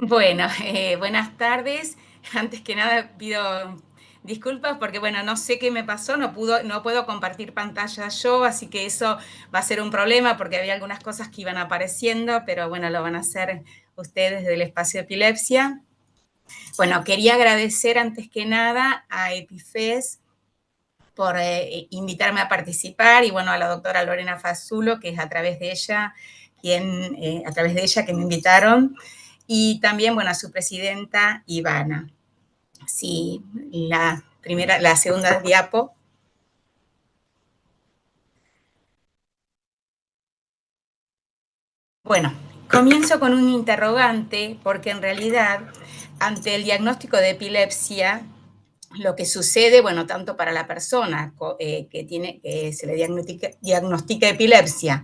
Bueno, buenas tardes. Antes que nada pido disculpas porque, bueno, no sé qué me pasó, no puedo compartir pantalla yo, así que eso va a ser un problema porque había algunas cosas que iban apareciendo, pero bueno, lo van a hacer ustedes del espacio de epilepsia. Bueno, quería agradecer antes que nada a Epifes por invitarme a participar y bueno, a la doctora Lorena Fazulo, que es a través de ella que me invitaron, y también, bueno, a su presidenta, Ivana. Sí, la segunda diapo. Bueno, comienzo con un interrogante, porque en realidad, ante el diagnóstico de epilepsia, lo que sucede, bueno, tanto para la persona que se le diagnostica epilepsia,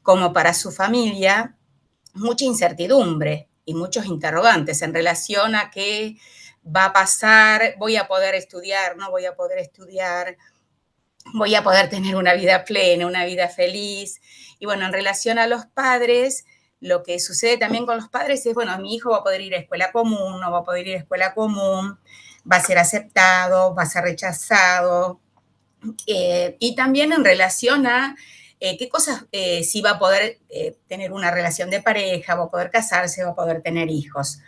como para su familia, mucha incertidumbre y muchos interrogantes en relación a qué va a pasar, voy a poder estudiar, no voy a poder estudiar, voy a poder tener una vida plena, una vida feliz. Y bueno, en relación a los padres, lo que sucede también con los padres es, bueno, mi hijo va a poder ir a escuela común, no va a poder ir a escuela común, va a ser aceptado, va a ser rechazado. Y también en relación a qué cosas, si va a poder tener una relación de pareja, va a poder casarse, va a poder tener hijos.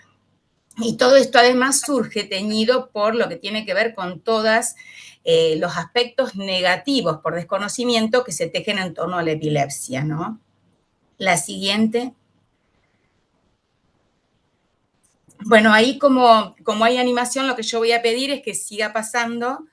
Y todo esto además surge teñido por lo que tiene que ver con todos los aspectos negativos por desconocimiento que se tejen en torno a la epilepsia, ¿no? La siguiente. Bueno, ahí como hay animación, lo que yo voy a pedir es que siga pasando.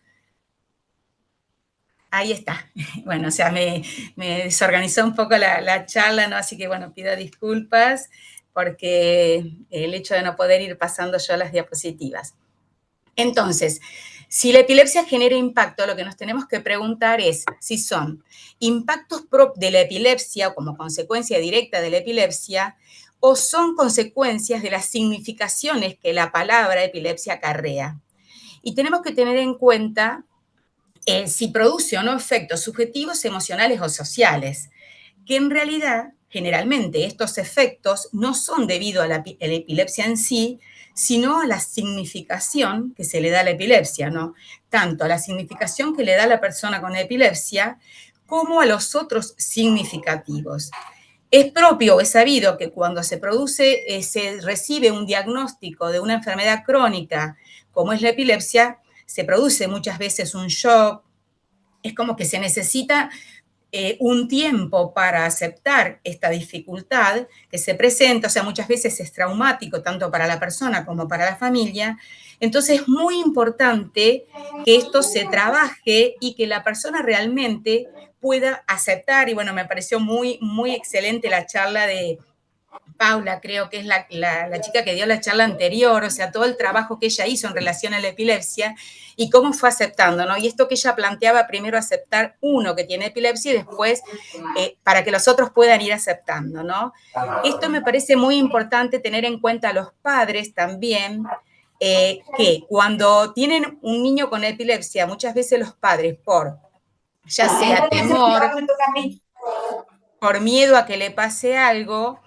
Ahí está. Bueno, o sea, me desorganizó un poco la charla, ¿no? Así que, bueno, pido disculpas porque el hecho de no poder ir pasando yo las diapositivas. Entonces, si la epilepsia genera impacto, lo que nos tenemos que preguntar es si son impactos de la epilepsia o como consecuencia directa de la epilepsia o son consecuencias de las significaciones que la palabra epilepsia acarrea. Y tenemos que tener en cuenta si produce o no efectos subjetivos, emocionales o sociales, que en realidad, generalmente, estos efectos no son debido a la epilepsia en sí, sino a la significación que se le da a la epilepsia, ¿no? Tanto a la significación que le da la persona con epilepsia como a los otros significativos. Es propio o es sabido que cuando se recibe un diagnóstico de una enfermedad crónica como es la epilepsia, se produce muchas veces un shock, es como que se necesita un tiempo para aceptar esta dificultad que se presenta, o sea, muchas veces es traumático tanto para la persona como para la familia. Entonces es muy importante que esto se trabaje y que la persona realmente pueda aceptar. Y bueno, me pareció muy excelente la charla de Paula, creo que es la chica que dio la charla anterior, o sea, todo el trabajo que ella hizo en relación a la epilepsia y cómo fue aceptando, ¿no? Y esto que ella planteaba, primero aceptar uno que tiene epilepsia y después para que los otros puedan ir aceptando, ¿no? Esto me parece muy importante tener en cuenta a los padres también, que cuando tienen un niño con epilepsia, muchas veces los padres, ya sea temor, por miedo a que le pase algo,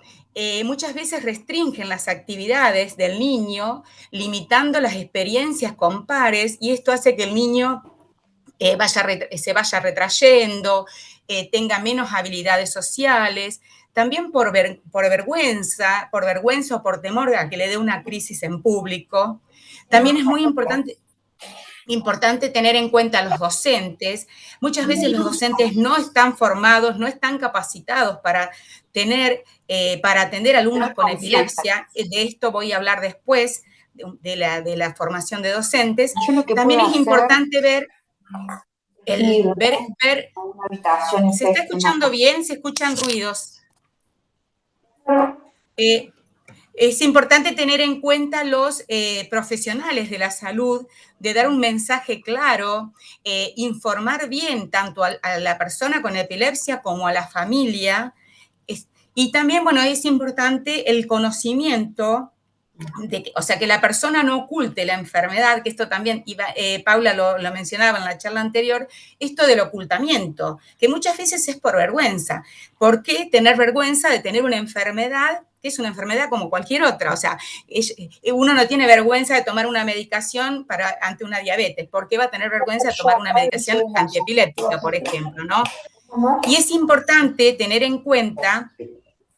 muchas veces restringen las actividades del niño, limitando las experiencias con pares, y esto hace que el niño se vaya retrayendo, tenga menos habilidades sociales, también por vergüenza o por temor a que le dé una crisis en público. También es muy importante tener en cuenta a los docentes. Muchas veces los docentes no están formados, no están capacitados para atender alumnos con epilepsia. De esto voy a hablar después, de la formación de docentes. Yo lo que También puedo es hacer importante ver, es ir ver, a una habitación ¿se está en escuchando bien? ¿Se escuchan ruidos? Eh, Es importante tener en cuenta los profesionales de la salud, de dar un mensaje claro, informar bien tanto a la persona con epilepsia como a la familia. Y también, bueno, es importante el conocimiento o sea, que la persona no oculte la enfermedad, que esto también Paula lo mencionaba en la charla anterior, esto del ocultamiento, que muchas veces es por vergüenza. ¿Por qué tener vergüenza de tener una enfermedad que es una enfermedad como cualquier otra? O sea, uno no tiene vergüenza de tomar una medicación ante una diabetes. ¿Por qué va a tener vergüenza de tomar una medicación antiepiléptica, por ejemplo, no? Y es importante tener en cuenta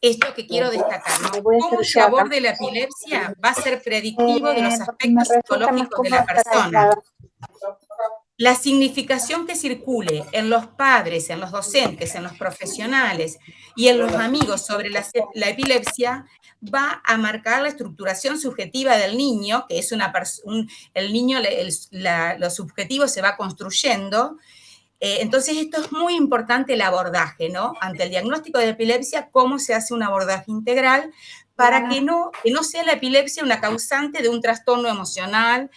esto que quiero destacar, ¿no? Cómo el sabor de la epilepsia va a ser predictivo de los Porque me aspectos resulta más psicológicos de cómodo la estar persona. aislada. La significación que circule en los padres, en los docentes, en los profesionales y en los amigos sobre la epilepsia va a marcar la estructuración subjetiva del niño, que es el niño, lo subjetivo se va construyendo. Entonces, esto es muy importante el abordaje, ¿no? Ante el diagnóstico de epilepsia, cómo se hace un abordaje integral para que no sea la epilepsia una causante de un trastorno emocional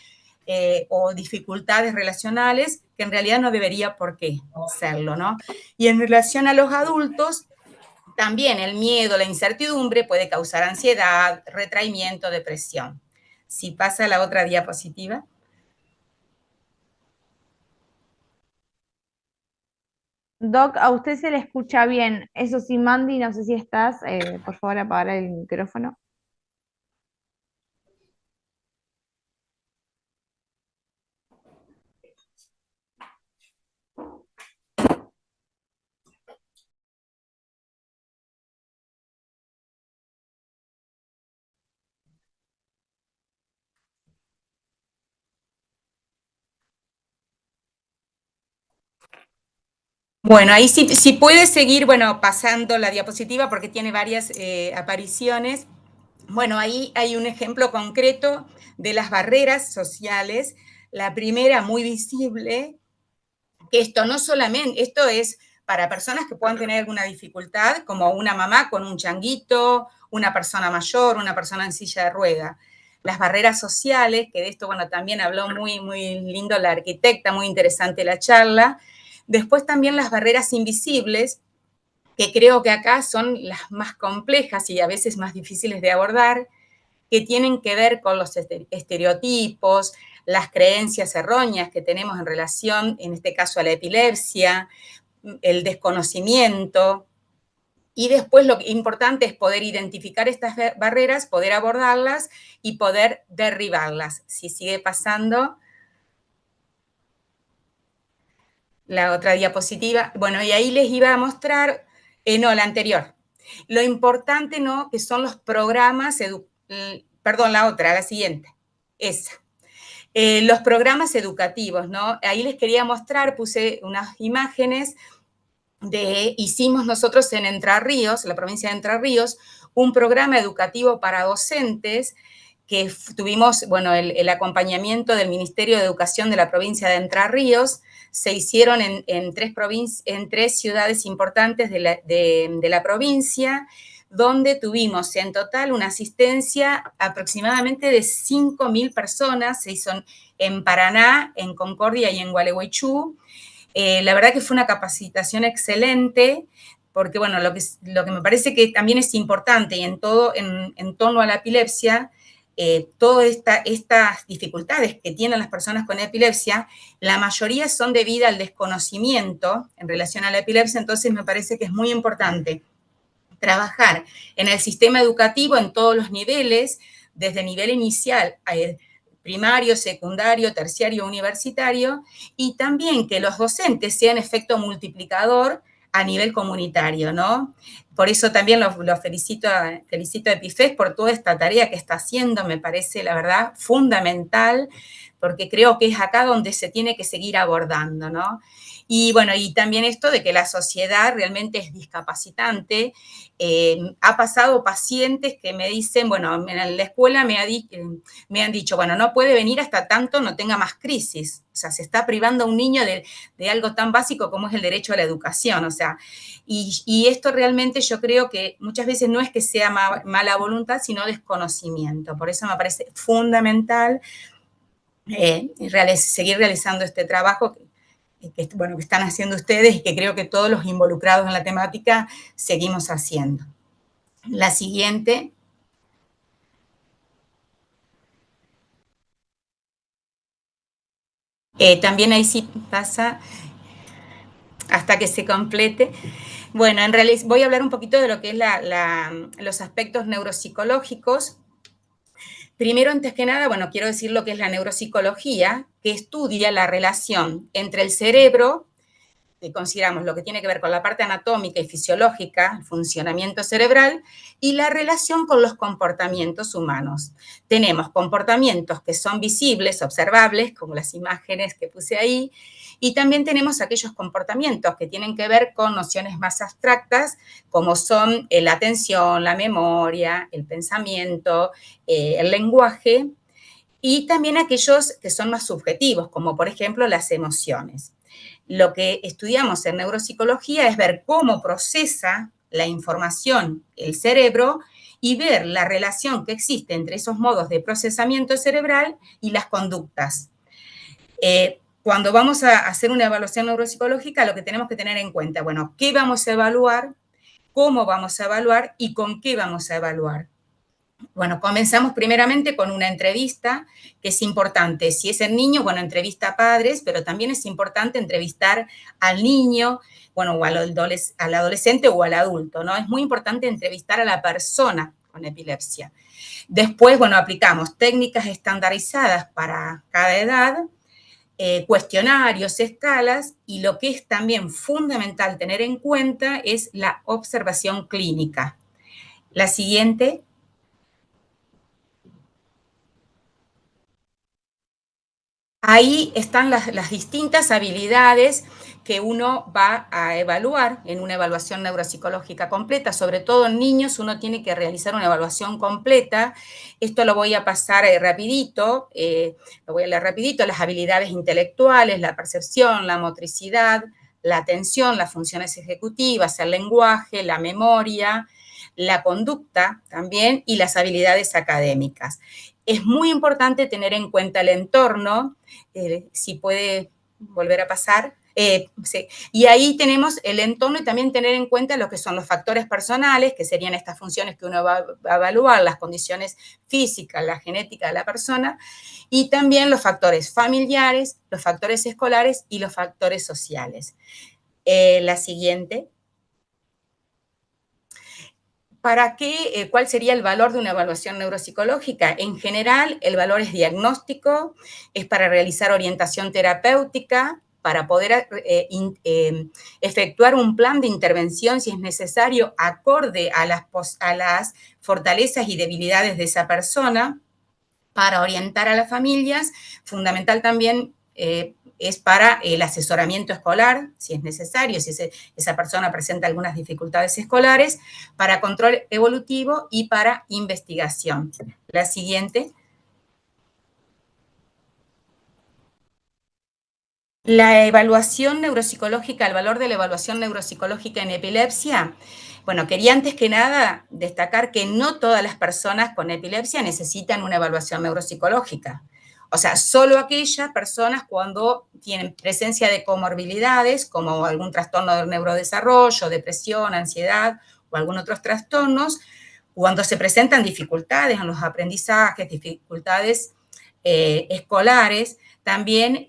o dificultades relacionales, que en realidad no debería por qué serlo, ¿no? Y en relación a los adultos, también el miedo, la incertidumbre puede causar ansiedad, retraimiento, depresión. Si pasa la otra diapositiva. Doc, a usted se le escucha bien. Eso sí, Mandy, no sé si estás, por favor, apagar el micrófono. Bueno, ahí sí puede seguir, bueno, pasando la diapositiva porque tiene varias apariciones. Bueno, ahí hay un ejemplo concreto de las barreras sociales. La primera, muy visible, que esto no solamente, esto es para personas que puedan tener alguna dificultad, como una mamá con un changuito, una persona mayor, una persona en silla de rueda. Las barreras sociales, que de esto, bueno, también habló muy lindo la arquitecta, muy interesante la charla. Después también las barreras invisibles, que creo que acá son las más complejas y a veces más difíciles de abordar, que tienen que ver con los estereotipos, las creencias erróneas que tenemos en relación, en este caso, a la epilepsia, el desconocimiento. Y después lo importante es poder identificar estas barreras, poder abordarlas y poder derribarlas. Si sigue pasando la otra diapositiva. Bueno, y ahí les iba a mostrar, no, la anterior. Lo importante, ¿no?, que son los programas, perdón, la otra, la siguiente, esa. Los programas educativos, ¿no? Ahí les quería mostrar, puse unas imágenes hicimos nosotros en Entre Ríos, la provincia de Entre Ríos, un programa educativo para docentes que tuvimos, bueno, el acompañamiento del Ministerio de Educación de la provincia de Entre Ríos. Se hicieron en tres ciudades importantes de la provincia, donde tuvimos en total una asistencia aproximadamente de 5.000 personas. Se hizo en Paraná, en Concordia y en Gualeguaychú. La verdad que fue una capacitación excelente, porque bueno, lo que me parece que también es importante y en torno a la epilepsia, todas estas dificultades que tienen las personas con epilepsia, la mayoría son debidas al desconocimiento en relación a la epilepsia. Entonces me parece que es muy importante trabajar en el sistema educativo en todos los niveles, desde nivel inicial, primario, secundario, terciario, universitario, y también que los docentes sean efecto multiplicador a nivel comunitario, ¿no? Por eso también lo felicito a EPIFES por toda esta tarea que está haciendo, me parece, la verdad, fundamental, porque creo que es acá donde se tiene que seguir abordando, ¿no? Y bueno, y también esto de que la sociedad realmente es discapacitante. Ha pasado pacientes que me dicen, bueno, en la escuela me han dicho, bueno, no puede venir hasta tanto no tenga más crisis. O sea, se está privando a un niño de algo tan básico como es el derecho a la educación. O sea, y esto realmente yo creo que muchas veces no es que sea mala voluntad, sino desconocimiento. Por eso me parece fundamental seguir realizando este trabajo que están haciendo ustedes y que creo que todos los involucrados en la temática seguimos haciendo. La siguiente. También ahí sí pasa hasta que se complete. Bueno, en realidad voy a hablar un poquito de lo que es los aspectos neuropsicológicos. Primero, antes que nada, bueno, quiero decir lo que es la neuropsicología, que estudia la relación entre el cerebro, que consideramos lo que tiene que ver con la parte anatómica y fisiológica, el funcionamiento cerebral, y la relación con los comportamientos humanos. Tenemos comportamientos que son visibles, observables, como las imágenes que puse ahí, y también tenemos aquellos comportamientos que tienen que ver con nociones más abstractas, como son la atención, la memoria, el pensamiento, el lenguaje, y también aquellos que son más subjetivos, como por ejemplo las emociones. Lo que estudiamos en neuropsicología es ver cómo procesa la información el cerebro y ver la relación que existe entre esos modos de procesamiento cerebral y las conductas. Cuando vamos a hacer una evaluación neuropsicológica, lo que tenemos que tener en cuenta, bueno, ¿qué vamos a evaluar? ¿Cómo vamos a evaluar? ¿Y con qué vamos a evaluar? Bueno, comenzamos primeramente con una entrevista, que es importante. Si es el niño, bueno, entrevista a padres, pero también es importante entrevistar al niño, bueno, o al adolescente o al adulto, ¿no? Es muy importante entrevistar a la persona con epilepsia. Después, bueno, aplicamos técnicas estandarizadas para cada edad, cuestionarios, escalas, y lo que es también fundamental tener en cuenta es la observación clínica. La siguiente. Ahí están las distintas habilidades que uno va a evaluar en una evaluación neuropsicológica completa. Sobre todo en niños uno tiene que realizar una evaluación completa. Esto lo voy a pasar rapidito, lo voy a leer rapidito. Las habilidades intelectuales, la percepción, la motricidad, la atención, las funciones ejecutivas, el lenguaje, la memoria, la conducta también y las habilidades académicas. Es muy importante tener en cuenta el entorno, si puede volver a pasar. Sí. Y ahí tenemos el entorno y también tener en cuenta lo que son los factores personales, que serían estas funciones que uno va a evaluar, las condiciones físicas, la genética de la persona, y también los factores familiares, los factores escolares y los factores sociales. La siguiente. ¿Para qué? ¿Cuál sería el valor de una evaluación neuropsicológica? En general, el valor es diagnóstico, es para realizar orientación terapéutica, para poder efectuar un plan de intervención si es necesario, acorde a las fortalezas y debilidades de esa persona, para orientar a las familias, fundamental también es para el asesoramiento escolar, si es necesario, si esa persona presenta algunas dificultades escolares, para control evolutivo y para investigación. La siguiente. La evaluación neuropsicológica, el valor de la evaluación neuropsicológica en epilepsia. Bueno, quería antes que nada destacar que no todas las personas con epilepsia necesitan una evaluación neuropsicológica. O sea, solo aquellas personas cuando tienen presencia de comorbilidades, como algún trastorno del neurodesarrollo, depresión, ansiedad o algún otros trastornos, cuando se presentan dificultades en los aprendizajes, dificultades escolares, también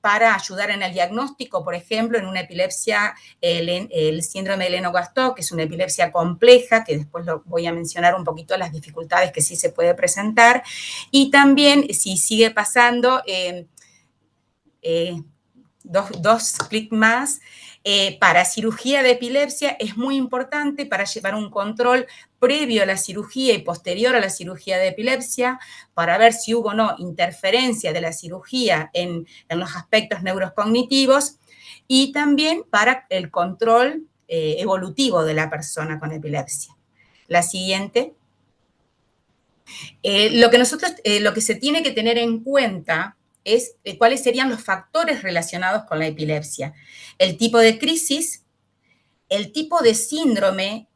para ayudar en el diagnóstico, por ejemplo, en una epilepsia, el síndrome de Lennox-Gastaut, que es una epilepsia compleja, que después lo voy a mencionar un poquito las dificultades que sí se puede presentar, y también si sigue pasando, dos clics más, para cirugía de epilepsia es muy importante para llevar un control previo a la cirugía y posterior a la cirugía de epilepsia, para ver si hubo o no interferencia de la cirugía en los aspectos neurocognitivos, y también para el control evolutivo de la persona con epilepsia. La siguiente. Lo que se tiene que tener en cuenta es cuáles serían los factores relacionados con la epilepsia. El tipo de crisis, el tipo de síndrome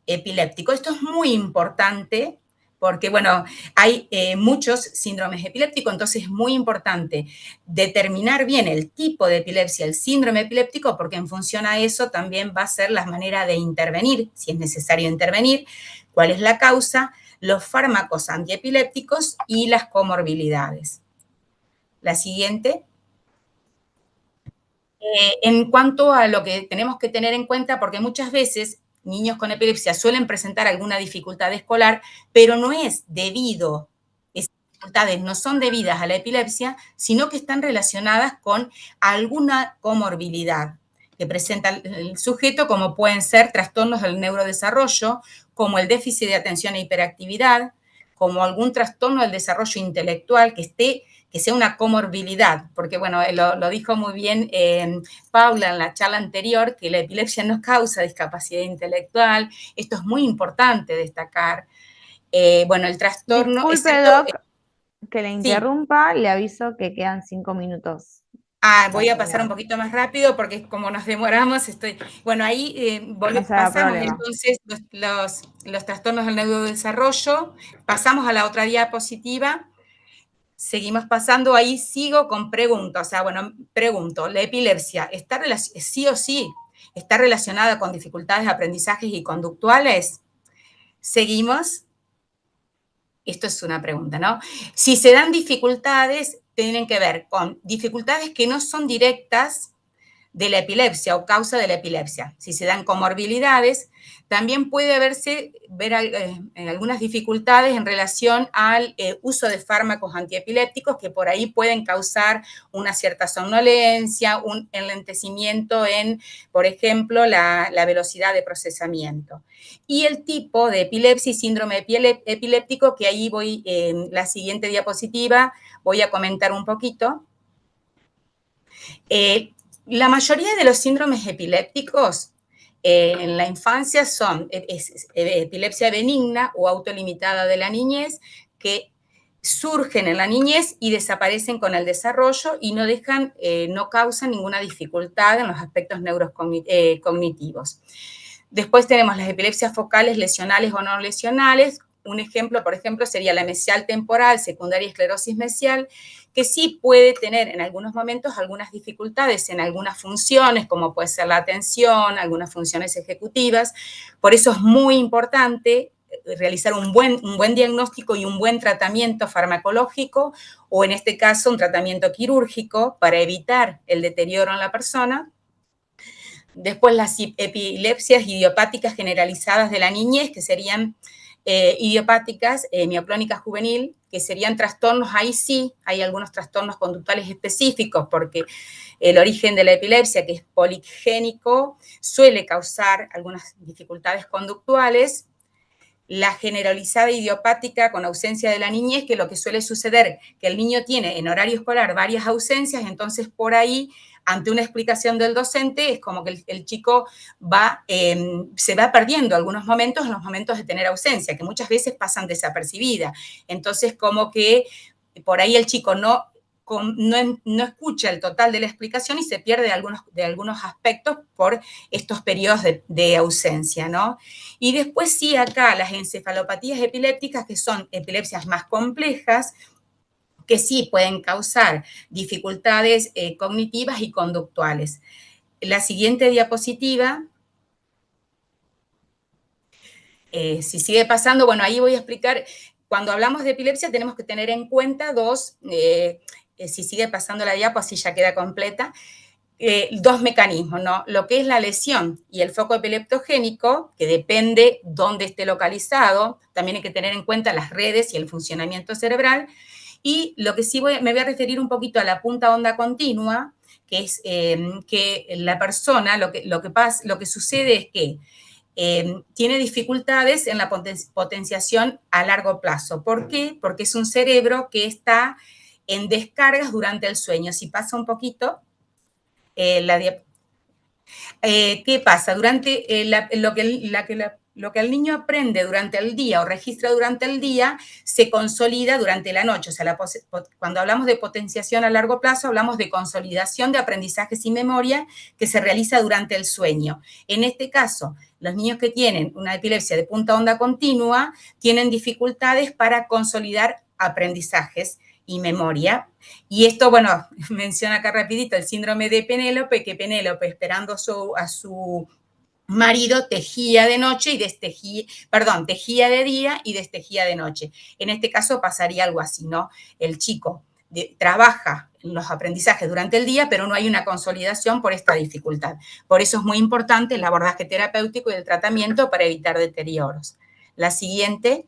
epiléptico. Esto es muy importante porque, bueno, hay muchos síndromes epilépticos, entonces es muy importante determinar bien el tipo de epilepsia, el síndrome epiléptico, porque en función a eso también va a ser la manera de intervenir, si es necesario intervenir, cuál es la causa, los fármacos antiepilépticos y las comorbilidades. La siguiente. En cuanto a lo que tenemos que tener en cuenta, porque muchas veces niños con epilepsia suelen presentar alguna dificultad escolar, pero no es debido, esas dificultades no son debidas a la epilepsia, sino que están relacionadas con alguna comorbilidad que presenta el sujeto, como pueden ser trastornos del neurodesarrollo, como el déficit de atención e hiperactividad, como algún trastorno del desarrollo intelectual que sea una comorbilidad, porque bueno, lo dijo muy bien Paula en la charla anterior, que la epilepsia no causa discapacidad intelectual. Esto es muy importante destacar. Bueno, el trastorno... Disculpe, excepto, Doc, que le sí. interrumpa, le aviso que quedan 5 minutos. Voy a pasar un poquito más rápido porque como nos demoramos, Bueno, ahí No se haga pasamos problema. entonces los trastornos del neurodesarrollo, pasamos a la otra diapositiva. Seguimos pasando, ahí sigo con preguntas. O sea, bueno, pregunto, ¿la epilepsia sí o sí está relacionada con dificultades de aprendizaje y conductuales? Seguimos. Esto es una pregunta, ¿no? Si se dan dificultades, tienen que ver con dificultades que no son directas de la epilepsia o causa de la epilepsia. Si se dan comorbilidades, también puede ver algunas dificultades en relación al uso de fármacos antiepilépticos que por ahí pueden causar una cierta somnolencia, un enlentecimiento en, por ejemplo, la velocidad de procesamiento. Y el tipo de epilepsia y síndrome epiléptico, que ahí voy en la siguiente diapositiva, voy a comentar un poquito. La mayoría de los síndromes epilépticos en la infancia son epilepsia benigna o autolimitada de la niñez, que surgen en la niñez y desaparecen con el desarrollo y no causan ninguna dificultad en los aspectos neurocognitivos. Después tenemos las epilepsias focales lesionales o no lesionales. Un ejemplo, por ejemplo, sería la mesial temporal, secundaria esclerosis mesial, que sí puede tener en algunos momentos algunas dificultades en algunas funciones, como puede ser la atención, algunas funciones ejecutivas. Por eso es muy importante realizar un buen diagnóstico y un buen tratamiento farmacológico, o en este caso un tratamiento quirúrgico para evitar el deterioro en la persona. Después las epilepsias idiopáticas generalizadas de la niñez, que serían idiopáticas, mioclónica juvenil, que serían trastornos, ahí sí, hay algunos trastornos conductuales específicos, porque el origen de la epilepsia, que es poligénico, suele causar algunas dificultades conductuales. La generalizada idiopática con ausencia de la niñez, que lo que suele suceder, que el niño tiene en horario escolar varias ausencias, entonces por ahí, ante una explicación del docente, es como que el chico se va perdiendo algunos momentos en los momentos de tener ausencia, que muchas veces pasan desapercibidas. Entonces, como que por ahí el chico no escucha el total de la explicación y se pierde de algunos aspectos por estos periodos de ausencia, ¿no? Y después sí, acá las encefalopatías epilépticas, que son epilepsias más complejas, que sí pueden causar dificultades cognitivas y conductuales. La siguiente diapositiva, si sigue pasando, bueno, ahí voy a explicar, cuando hablamos de epilepsia tenemos que tener en cuenta si sigue pasando la diapo, así ya queda completa, dos mecanismos, ¿no? Lo que es la lesión y el foco epileptogénico, que depende dónde esté localizado, también hay que tener en cuenta las redes y el funcionamiento cerebral, y lo que sí me voy a referir un poquito a la punta onda continua, que es que la persona, lo que sucede es que tiene dificultades en la potenciación a largo plazo. ¿Por qué? Porque es un cerebro que está en descargas durante el sueño. Si pasa un poquito, ¿qué pasa? Durante lo que el niño aprende durante el día o registra durante el día se consolida durante la noche. O sea, cuando hablamos de potenciación a largo plazo, hablamos de consolidación de aprendizajes y memoria que se realiza durante el sueño. En este caso, los niños que tienen una epilepsia de punta onda continua tienen dificultades para consolidar aprendizajes y memoria. Y esto, bueno, menciona acá rapidito el síndrome de Penélope, que Penélope, esperando a su marido, tejía de noche y tejía de día y destejía de noche. En este caso pasaría algo así, ¿no? El chico trabaja los aprendizajes durante el día, pero no hay una consolidación por esta dificultad. Por eso es muy importante el abordaje terapéutico y el tratamiento para evitar deterioros. La siguiente.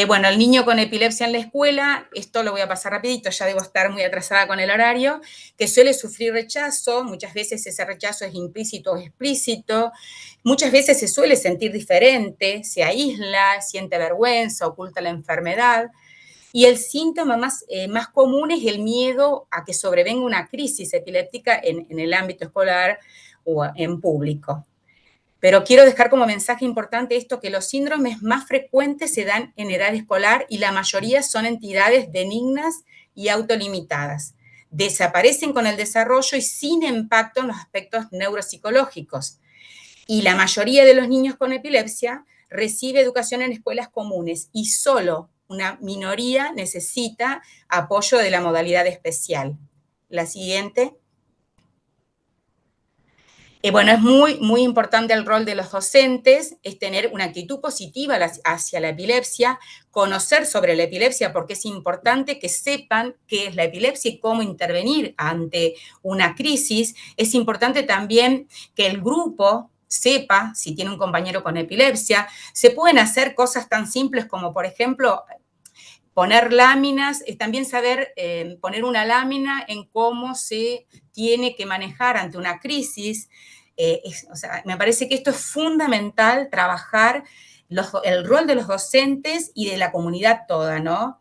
Bueno, el niño con epilepsia en la escuela, esto lo voy a pasar rapidito, ya debo estar muy atrasada con el horario, que suele sufrir rechazo, muchas veces ese rechazo es implícito o explícito, muchas veces se suele sentir diferente, se aísla, siente vergüenza, oculta la enfermedad, y el síntoma más común es el miedo a que sobrevenga una crisis epiléptica en el ámbito escolar o en público. Pero quiero dejar como mensaje importante esto, que los síndromes más frecuentes se dan en edad escolar y la mayoría son entidades benignas y autolimitadas. Desaparecen con el desarrollo y sin impacto en los aspectos neuropsicológicos. Y la mayoría de los niños con epilepsia recibe educación en escuelas comunes y solo una minoría necesita apoyo de la modalidad especial. La siguiente. Bueno, es muy importante el rol de los docentes, es tener una actitud positiva hacia la epilepsia, conocer sobre la epilepsia porque es importante que sepan qué es la epilepsia y cómo intervenir ante una crisis. Es importante también que el grupo sepa si tiene un compañero con epilepsia. Se pueden hacer cosas tan simples como, por ejemplo, poner láminas, también saber poner una lámina en cómo se tiene que manejar ante una crisis. O sea, me parece que esto es fundamental, trabajar el rol de los docentes y de la comunidad toda, ¿no?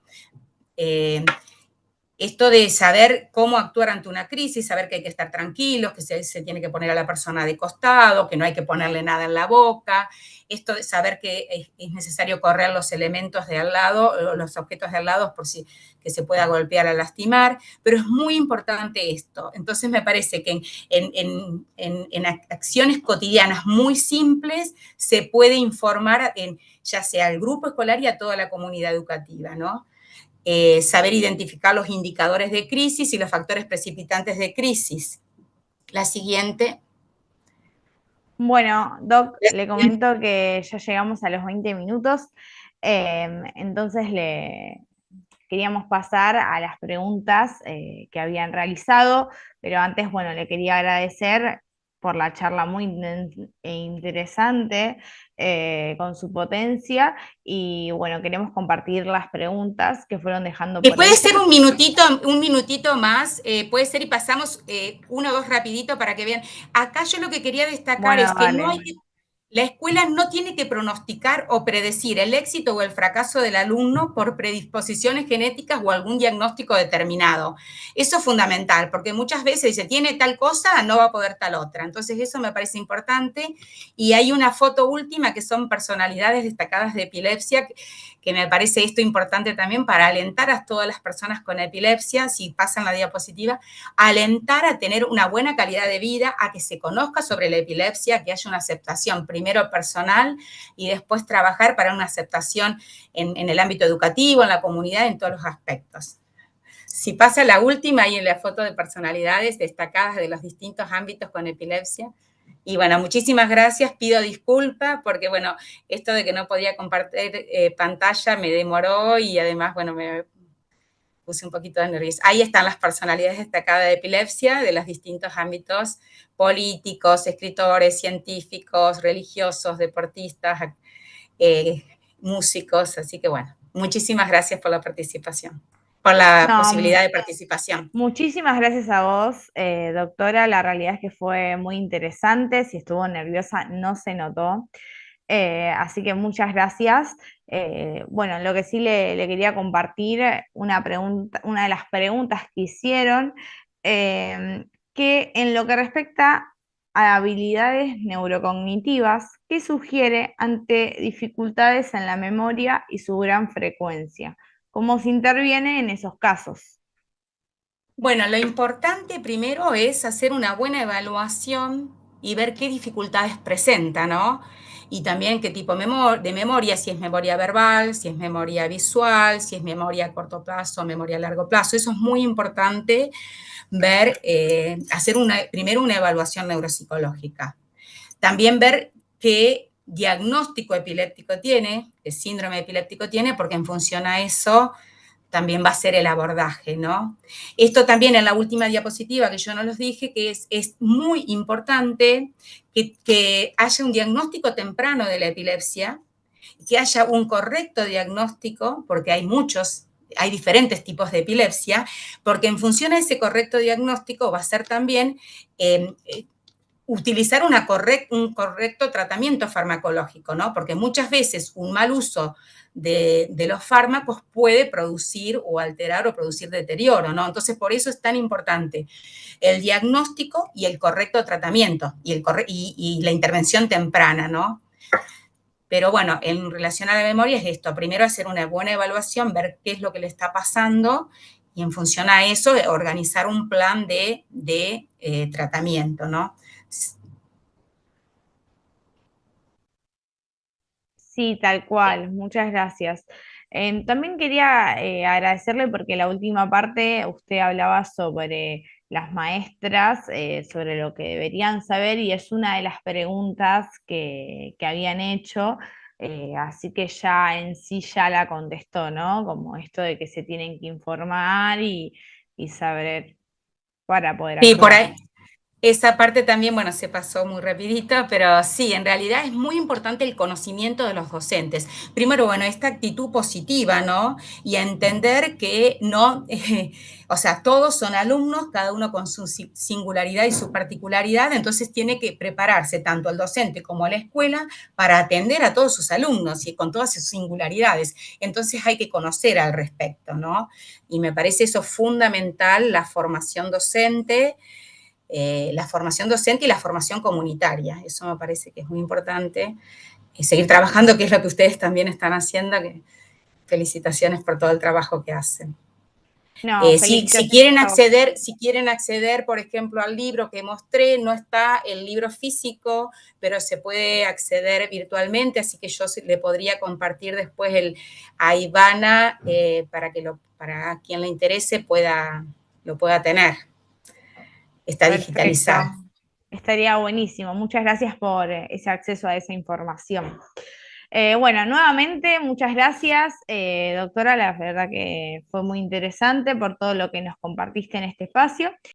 Esto de saber cómo actuar ante una crisis, saber que hay que estar tranquilos, que se tiene que poner a la persona de costado, que no hay que ponerle nada en la boca, esto de saber que es necesario correr los elementos de al lado, los objetos de al lado por si que se pueda golpear o lastimar, pero es muy importante esto. Entonces me parece que en acciones cotidianas muy simples se puede informar ya sea al grupo escolar y a toda la comunidad educativa, ¿no? Saber identificar los indicadores de crisis y los factores precipitantes de crisis. La siguiente. Bueno, Doc, le comento que ya llegamos a los 20 minutos, entonces le queríamos pasar a las preguntas que habían realizado, pero antes, bueno, le quería agradecer por la charla muy interesante con su potencia y bueno, queremos compartir las preguntas que fueron dejando por ahí. Puede ser un minutito más, puede ser y pasamos uno o dos rapidito para que vean. Acá yo lo que quería destacar Bueno, es que vale. no hay que, la escuela no tiene que pronosticar o predecir el éxito o el fracaso del alumno por predisposiciones genéticas o algún diagnóstico determinado. Eso es fundamental, porque muchas veces dice, tiene tal cosa, no va a poder tal otra. Entonces eso me parece importante. Y hay una foto última que son personalidades destacadas de epilepsia, que me parece esto importante también para alentar a todas las personas con epilepsia, si pasan la diapositiva, alentar a tener una buena calidad de vida, a que se conozca sobre la epilepsia, que haya una aceptación primero personal y después trabajar para una aceptación en el ámbito educativo, en la comunidad, en todos los aspectos. Si pasa la última, ahí en la foto de personalidades destacadas de los distintos ámbitos con epilepsia. Y bueno, muchísimas gracias, pido disculpas porque, bueno, esto de que no podía compartir pantalla me demoró y además, bueno, me puse un poquito de nervios. Ahí están las personalidades destacadas de epilepsia de los distintos ámbitos políticos, escritores, científicos, religiosos, deportistas, músicos. Así que, bueno, muchísimas gracias por la participación, por la posibilidad de participación. Muchísimas gracias a vos, doctora. La realidad es que fue muy interesante. Si estuvo nerviosa, no se notó. Así que muchas gracias. Bueno, lo que sí le quería compartir, una de las preguntas que hicieron, que en lo que respecta a habilidades neurocognitivas, ¿qué sugiere ante dificultades en la memoria y su gran frecuencia? ¿Cómo se interviene en esos casos? Bueno, lo importante primero es hacer una buena evaluación y ver qué dificultades presenta, ¿no? Y también qué tipo de memoria, si es memoria verbal, si es memoria visual, si es memoria a corto plazo, memoria a largo plazo. Eso es muy importante ver, hacer primero una evaluación neuropsicológica. También ver qué diagnóstico epiléptico tiene, qué síndrome epiléptico tiene, porque en función a eso también va a ser el abordaje, ¿no? Esto también en la última diapositiva que yo no los dije, que es muy importante que haya un diagnóstico temprano de la epilepsia, que haya un correcto diagnóstico, porque hay diferentes tipos de epilepsia, porque en función a ese correcto diagnóstico va a ser también utilizar un correcto tratamiento farmacológico, ¿no? Porque muchas veces un mal uso de los fármacos puede producir o alterar o producir deterioro, ¿no? Entonces, por eso es tan importante el diagnóstico y el correcto tratamiento y la intervención temprana, ¿no? Pero bueno, en relación a la memoria es esto, primero hacer una buena evaluación, ver qué es lo que le está pasando y en función a eso organizar un plan de tratamiento, ¿no? Sí, tal cual, muchas gracias. También quería agradecerle porque la última parte usted hablaba sobre las maestras, sobre lo que deberían saber y es una de las preguntas que habían hecho, así que ya en sí ya la contestó, ¿no? Como esto de que se tienen que informar y saber para poder Sí, por actuar. ahí, esa parte también, bueno, se pasó muy rapidito, pero sí, en realidad es muy importante el conocimiento de los docentes. Primero, bueno, esta actitud positiva, ¿no? Y entender que no, o sea, todos son alumnos, cada uno con su singularidad y su particularidad, entonces tiene que prepararse tanto el docente como la escuela para atender a todos sus alumnos y con todas sus singularidades. Entonces hay que conocer al respecto, ¿no? Y me parece eso fundamental, la formación docente y la formación comunitaria. Eso me parece que es muy importante. Y seguir trabajando, que es lo que ustedes también están haciendo, que felicitaciones por todo el trabajo que hacen. No, felicitaciones a vos. Si quieren acceder, por ejemplo, al libro que mostré, no está el libro físico, pero se puede acceder virtualmente, así que yo le podría compartir después a Ivana para quien le interese lo pueda tener. Está Perfecto. digitalizado. Estaría buenísimo. Muchas gracias por ese acceso a esa información. Bueno, nuevamente, muchas gracias, doctora. La verdad que fue muy interesante por todo lo que nos compartiste en este espacio.